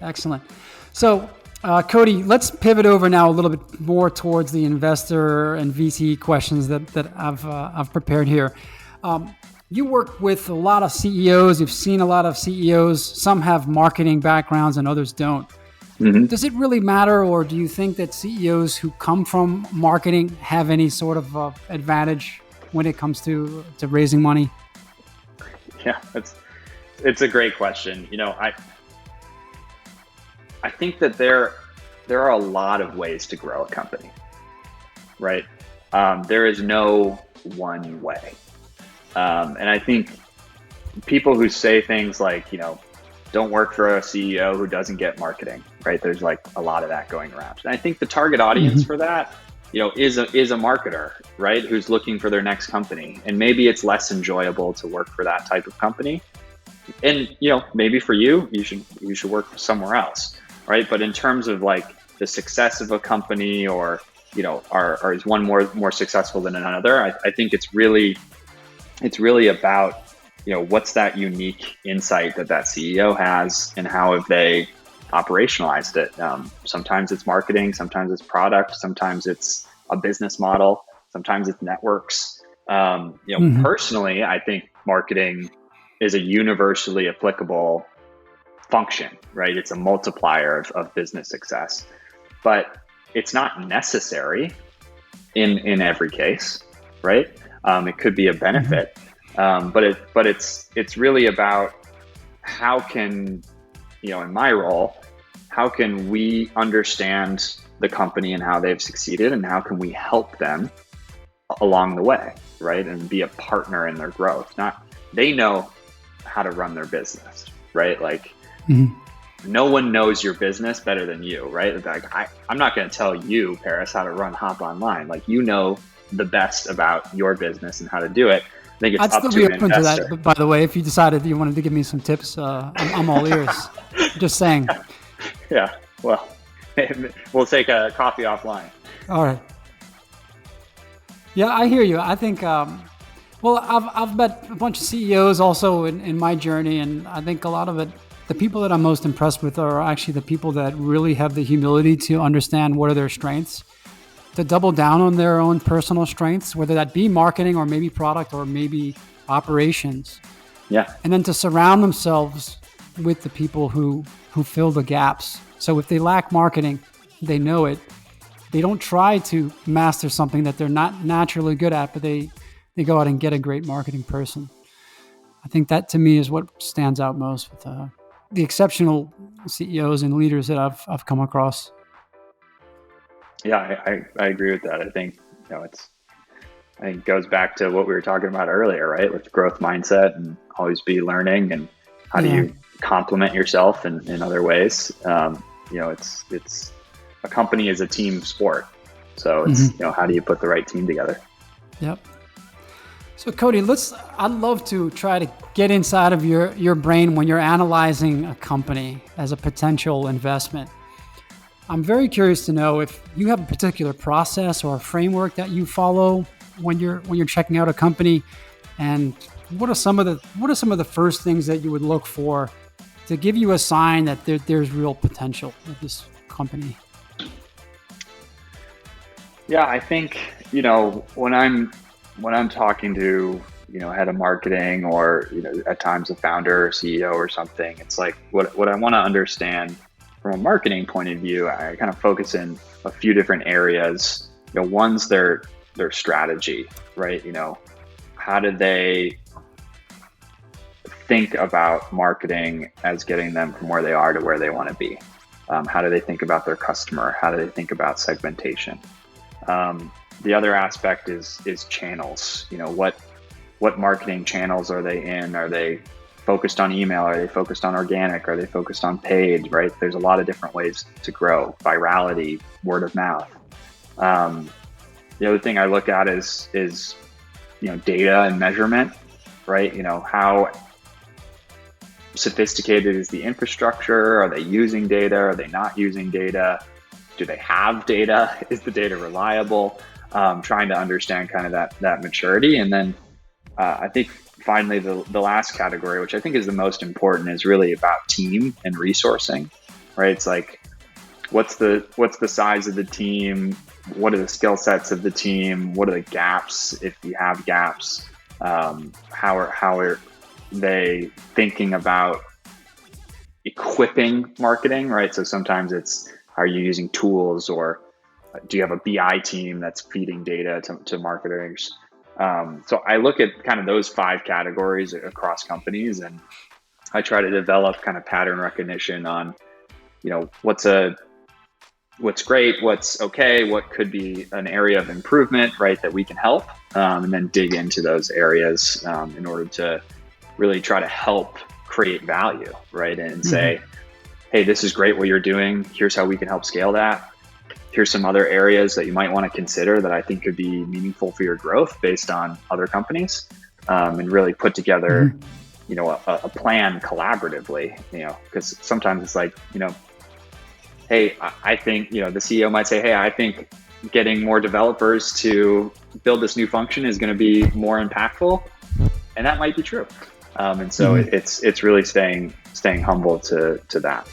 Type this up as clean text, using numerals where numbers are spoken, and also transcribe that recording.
Excellent. So, Cody, let's pivot over now a little bit more towards the investor and VC questions that I've prepared here. You work with a lot of CEOs. You've seen a lot of CEOs. Some have marketing backgrounds and others don't. Mm-hmm. Does it really matter, or do you think that CEOs who come from marketing have any sort of advantage when it comes to raising money? Yeah, it's a great question. I think that there are a lot of ways to grow a company, right? There is no one way. And I think people who say things like, don't work for a CEO who doesn't get marketing, right? There's like a lot of that going around. And I think the target audience for that, is a marketer, right? Who's looking for their next company. And maybe it's less enjoyable to work for that type of company. And, maybe for you, you should work somewhere else, right? But in terms of like the success of a company or, or is one more successful than another, I think it's really about, what's that unique insight that CEO has and how have they operationalized it. Sometimes it's marketing, sometimes it's product, sometimes it's a business model, sometimes it's networks. Personally, I think marketing is a universally applicable function, right? It's a multiplier of business success, but it's not necessary in every case, right? It could be a benefit, but it's really about how can, in my role, how can we understand the company and how they've succeeded, and how can we help them along the way, right? And be a partner in their growth. They know how to run their business, right? Like no one knows your business better than you, right? Like I'm not going to tell you, Paris, how to run Hop Online. Like, the best about your business and how to do it. I think it's I'd up still to be an open investor. to that. By the way, if you decided you wanted to give me some tips, I'm all ears. Just saying. Yeah. Well, we'll take a coffee offline. All right. Yeah, I hear you. I think, I've met a bunch of CEOs also in my journey, and I think a lot of it, the people that I'm most impressed with are actually the people that really have the humility to understand what are their strengths, to double down on their own personal strengths, whether that be marketing or maybe product or maybe operations. Yeah. And then to surround themselves with the people who fill the gaps. So if they lack marketing, they know it. They don't try to master something that they're not naturally good at, but they go out and get a great marketing person. I think that to me is what stands out most with the exceptional CEOs and leaders that I've come across. Yeah, I agree with that. I think, I think it goes back to what we were talking about earlier, right? With growth mindset and always be learning, and how do you complement yourself in other ways? It's a company is a team sport. So it's, how do you put the right team together? Yep. So Cody, I'd love to try to get inside of your brain when you're analyzing a company as a potential investment. I'm very curious to know if you have a particular process or a framework that you follow when you're checking out a company, and what are some of the first things that you would look for to give you a sign that there's real potential with this company? Yeah, I think, when I'm talking to, head of marketing or, at times a founder or CEO or something, it's like what I want to understand from a marketing point of view, I kind of focus in a few different areas. One's their strategy, right? How do they think about marketing as getting them from where they are to where they want to be? How do they think about their customer? How do they think about segmentation? The other aspect is channels. What marketing channels are they in? Are they focused on email? Are they focused on organic? Are they focused on paid, right? There's a lot of different ways to grow. Virality, word of mouth. The other thing I look at is data and measurement, right? How sophisticated is the infrastructure? Are they using data? Are they not using data? Do they have data? Is the data reliable? Trying to understand kind of that maturity. And then I think finally the last category, which I think is the most important, is really about team and resourcing. right? It's like, what's the size of the team? What are the skill sets of the team? What are the gaps, if you have gaps? How are they thinking about equipping marketing, right? So sometimes it's, are you using tools, or do you have a BI team that's feeding data to marketers? So I look at kind of those 5 categories across companies, and I try to develop kind of pattern recognition on, what's great, what's okay, what could be an area of improvement, right, that we can help, and then dig into those areas in order to really try to help create value, right? And say, hey, this is great what you're doing. Here's how we can help scale that. Here's some other areas that you might want to consider that I think could be meaningful for your growth based on other companies, and really put together, a plan collaboratively, because sometimes it's like, hey, I think, the CEO might say, hey, I think getting more developers to build this new function is going to be more impactful. And that might be true. And so it's really staying humble to that.